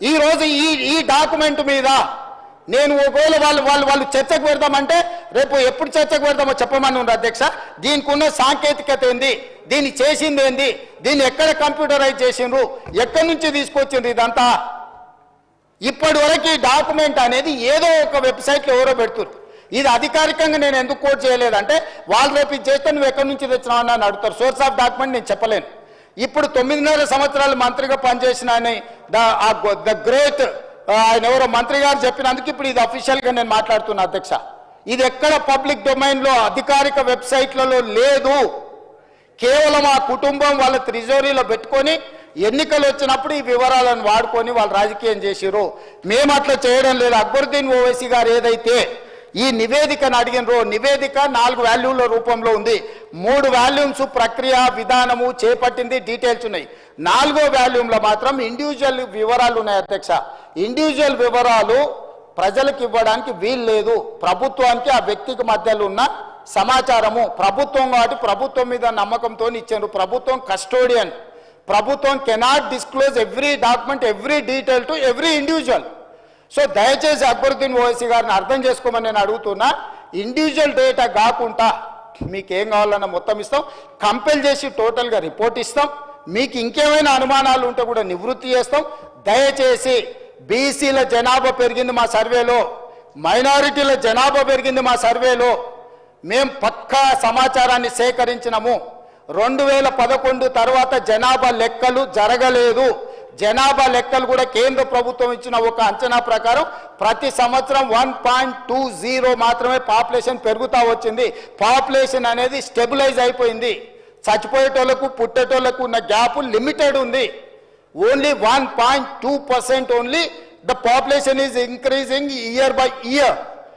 ఈరోజు ఈ డాక్యుమెంట్ మీద నేను ఒకవేళ వాళ్ళు చర్చకు పెడదామంటే రేపు ఎప్పుడు చర్చకు పెడదామో చెప్పమని ఉంది అధ్యక్ష. దీనికి ఉన్న సాంకేతికత ఏంది, దీన్ని చేసింది ఏంది, దీన్ని ఎక్కడ కంప్యూటరైజ్ చేసిండ్రు, ఎక్కడి నుంచి తీసుకొచ్చిండ్రు, ఇదంతా ఇప్పటి వరకు ఈ డాక్యుమెంట్ అనేది ఏదో ఒక వెబ్సైట్లో ఎవరో పెడుతున్నారు. ఇది అధికారికంగా నేను ఎందుకు కోట్ చేయలేదంటే వాళ్ళు రేపు ఇది చేస్తే నువ్వు ఎక్కడి నుంచి తెచ్చినావు అని అడుగుతారు. సోర్స్ ఆఫ్ డాక్యుమెంట్ నేను చెప్పలేను. ఇప్పుడు 9.5 సంవత్సరాలు మంత్రిగా పనిచేసిన అని ద గ్రేట్ ఆయన ఎవరో మంత్రి గారు చెప్పినందుకు ఇప్పుడు ఇది అఫీషియల్గా నేను మాట్లాడుతున్నా అధ్యక్ష. ఇది ఎక్కడ పబ్లిక్ డొమైన్లో అధికారిక వెబ్సైట్లలో లేదు. కేవలం ఆ కుటుంబం వాళ్ళ ట్రెజరీలో పెట్టుకొని ఎన్నికలు వచ్చినప్పుడు ఈ వివరాలను వాడుకొని వాళ్ళు రాజకీయం చేసిరు. మేము అట్లా చేయడం లేదు. అక్బరుద్దీన్ ఓవైసీ గారు ఏదైతే ఈ నివేదికను అడిగినరో, నివేదిక 4 వాల్యూమ్ల రూపంలో ఉంది. 3 వాల్యూమ్స్ ప్రక్రియ విధానము చేపట్టింది, డీటెయిల్స్ ఉన్నాయి. 4వ వాల్యూమ్లో మాత్రం ఇండివిజువల్ వివరాలు ఉన్నాయి అధ్యక్ష. ఇండివిజువల్ వివరాలు ప్రజలకు ఇవ్వడానికి వీలు లేదు. ప్రభుత్వానికి ఆ వ్యక్తికి మధ్యలో ఉన్న సమాచారము ప్రభుత్వం కాబట్టి ప్రభుత్వం మీద నమ్మకంతో ఇచ్చారు. ప్రభుత్వం కస్టోడియన్. ప్రభుత్వం cannot disclose every document, every detail to every individual. So దయచేసి అక్బరుద్దీన్ ఓవైసీ గారిని అర్థం చేసుకోమని నేను అడుగుతున్నా. ఇండివిజువల్ డేటా కాకుండా మీకు ఏం కావాలన్నా మొత్తం ఇస్తాం, కంపెల్ చేసి టోటల్గా రిపోర్ట్ ఇస్తాం. మీకు ఇంకేమైనా అనుమానాలు ఉంటే కూడా నివృత్తి చేస్తాం. దయచేసి బీసీల జనాభా పెరిగింది మా సర్వేలో, మైనారిటీల జనాభా పెరిగింది మా సర్వేలో. మేము పక్కా సమాచారాన్ని సేకరించినాము. 2011 తర్వాత జనాభా లెక్కలు జరగలేదు. జనాభా లెక్కలు కూడా కేంద్ర ప్రభుత్వం ఇచ్చిన ఒక అంచనా ప్రకారం ప్రతి సంవత్సరం 1.20 మాత్రమే పాపులేషన్ పెరుగుతూ వచ్చింది. పాపులేషన్ అనేది స్టెబిలైజ్ అయిపోయింది. చచ్చిపోయేటోళ్లకు పుట్టేటోళ్లకు ఉన్న గ్యాప్ లిమిటెడ్ ఉంది. Only 1.2% only the population is increasing year by year.